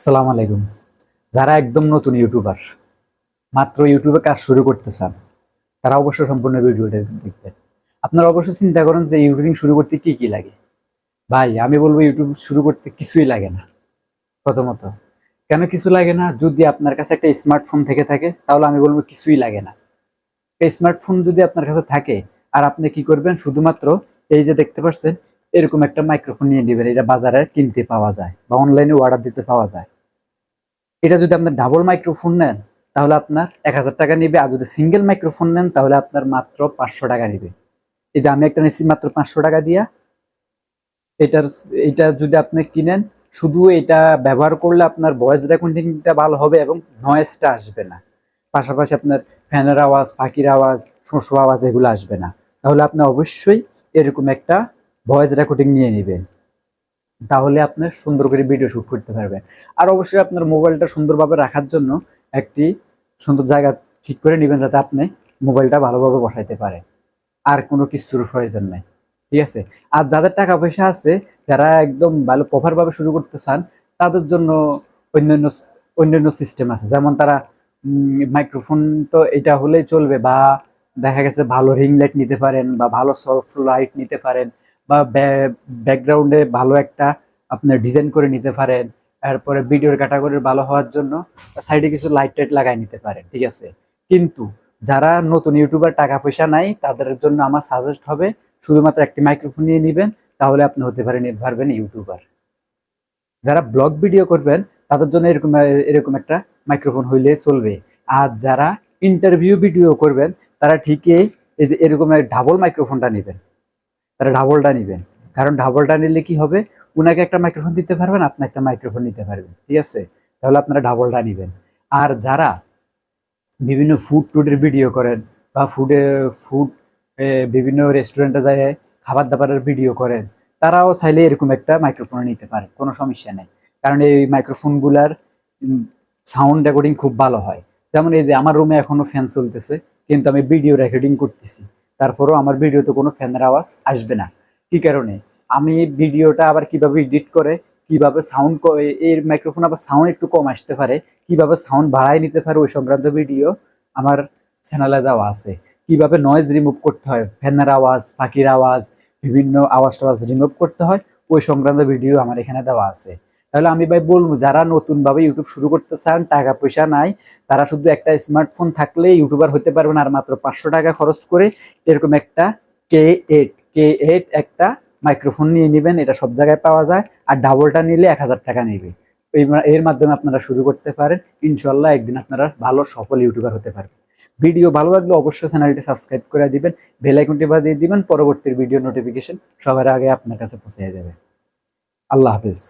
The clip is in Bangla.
আসসালামু আলাইকুম। যারা একদম নতুন ইউটিউবার, মাত্র ইউটিউবে কাজ শুরু করতে চান, তারা অবশ্যই সম্পূর্ণ ভিডিওটা দেখবেন। আপনারা অবশ্যই চিন্তা করেন যে ইউটিউবিং শুরু করতে কি কি লাগে। ভাই আমি বলবো ইউটিউব শুরু করতে কিছুই লাগে না। প্রথমত, কেন কিছু লাগে না? যদি আপনার কাছে একটা স্মার্টফোন থেকে থাকে তাহলে আমি বলবো কিছুই লাগে না। এই স্মার্টফোন যদি আপনার কাছে থাকে, আর আপনি কি করবেন, শুধুমাত্র এই যে দেখতে পাচ্ছেন এরকম একটা মাইক্রোফোন নিয়ে নেবেন। এটা বাজারে কিনতে পাওয়া যায় বা অনলাইনে অর্ডার দিতে পাওয়া যায়। এটা যদি আপনার ডাবল মাইক্রোফোন নেন তাহলে আপনার ১,০০০ টাকা নিবে, আর যদি সিঙ্গেল মাইক্রোফোন নেন তাহলে আপনার মাত্র ৫০০ টাকা নিবে। এই যে আমি একটা নিচ্ছি মাত্র ৫০০ টাকা দিয়া। এটার এটা যদি আপনি কিনেন, শুধু এটা ব্যবহার করলে আপনার ভয়েস রেকর্ডিংটা ভালো হবে এবং নয়েজটা আসবে না। পাশাপাশি আপনার ফ্যানের আওয়াজ, পাখির আওয়াজ, শোঁ আওয়াজ এগুলো আসবে না। তাহলে আপনি অবশ্যই এরকম একটা ভয়েস রেকর্ডিং নিয়ে নেবেন। তাহলে আপনি সুন্দর করে ভিডিও শুট করতে পারবেন। আর অবশ্যই আপনার মোবাইলটা সুন্দরভাবে রাখার জন্য একটি সুন্দর জায়গা ঠিক করে নেবেন, যাতে আপনি মোবাইলটা ভালোভাবে বসাইতে পারেন। আর কোনো কিছুর প্রয়োজন নাই। ঠিক আছে? আর যাদের টাকা পয়সা আছে, যারা একদম ভালো প্রপার ভাবে শুরু করতে চান, তাদের জন্য অন্যান্য অন্যান্য সিস্টেম আছে। যেমন তারা মাইক্রোফোন তো এটা হলেই চলবে, বা দেখা গেছে ভালো রিং লাইট নিতে পারেন বা ভালো সফট লাইট নিতে পারেন, বা ব্যাকগ্রাউন্ডে ভালো একটা আপনার ডিজাইন করে নিতে পারেন। এরপরে ভিডিওর ক্যাটাগরি ভালো হওয়ার জন্য সাইডে কিছু লাইট টাইট লাগাই নিতে পারেন। ঠিক আছে? কিন্তু যারা নতুন ইউটিউবার, টাকা পয়সা নাই, তাদের জন্য আমার সাজেস্ট হবে শুধুমাত্র একটি মাইক্রোফোন নিয়ে নিবেন। তাহলে আপনি হতে পারবেন ইউটিউবার। যারা ব্লগ ভিডিও করবেন তাদের জন্য এরকম একটা মাইক্রোফোন হইলে চলবে। আর যারা ইন্টারভিউ ভিডিও করবেন তারা ঠিকই এই যে এরকম ডাবল মাইক্রোফোনটা নেবেন। তারা ডাবলটা নিবেন। কারণ ডাবলটা নিলে কি হবে, উনাকে একটা মাইক্রোফোন দিতে পারবেন, আপনি একটা মাইক্রোফোন নিতে পারবেন। ঠিক আছে? তাহলে আপনারা ডাবলটা নিবেন। আর যারা বিভিন্ন ফুড টুডের ভিডিও করেন বা ফুড বিভিন্ন রেস্টুরেন্টে যায় খাবার দাবারের ভিডিও করেন, তারাও চাইলে এরকম একটা মাইক্রোফোন নিতে পারে, কোনো সমস্যা নেই। কারণ এই মাইক্রোফোনগুলার সাউন্ড রেকর্ডিং খুব ভালো হয়। যেমন এই যে আমার রুমে এখনো ফ্যান চলতেছে, কিন্তু আমি ভিডিও রেকর্ডিং করতেছি, তারপরেও আমার ভিডিওতে কোনো ফ্যানের আওয়াজ আসবে না। কি কারণে? আমি ভিডিওটা আবার কিভাবে এডিট করে, কিভাবে সাউন্ড, এর মাইক্রোফোন আবার সাউন্ড একটু কম আসতে পারে, কিভাবে সাউন্ড বাড়ায় নিতে পারে, ওই সংক্রান্ত ভিডিও আমার চ্যানেলে দেওয়া আছে। কিভাবে নয়েজ রিমুভ করতে হয়, ফ্যানের আওয়াজ, পাখির আওয়াজ, বিভিন্ন আওয়াজ টাওয়াজ রিমুভ করতে হয়, ওই সংক্রান্ত ভিডিও আমার এখানে দেওয়া আছে। তাহলে আমি ভাই বলবো, যারা নতুন ভাবে ইউটিউব শুরু করতে চান, টাকা পয়সা নাই, তারা শুধু একটা স্মার্টফোন থাকলে ইউটিউবার হতে পারবেন। আর মাত্র ৫০০ টাকা খরচ করে এরকম একটা কে এইট একটা মাইক্রোফোন নিয়ে নেবেন। এটা সব জায়গায় পাওয়া যায়। আর ডাবলটা নিলে ১,০০০ টাকা নেবে। এর মাধ্যমে আপনারা শুরু করতে পারেন। ইনশাল্লাহ একদিন আপনারা ভালো সফল ইউটিউবার হতে পারবেন। ভিডিও ভালো লাগলে অবশ্যই চ্যানেলটি সাবস্ক্রাইব করে দিবেন, বেল আইকনটি বাজিয়ে দিবেন, পরবর্তী ভিডিও নোটিফিকেশন সবার আগে আপনার কাছে পৌঁছে যাবে। আল্লাহ হাফেজ।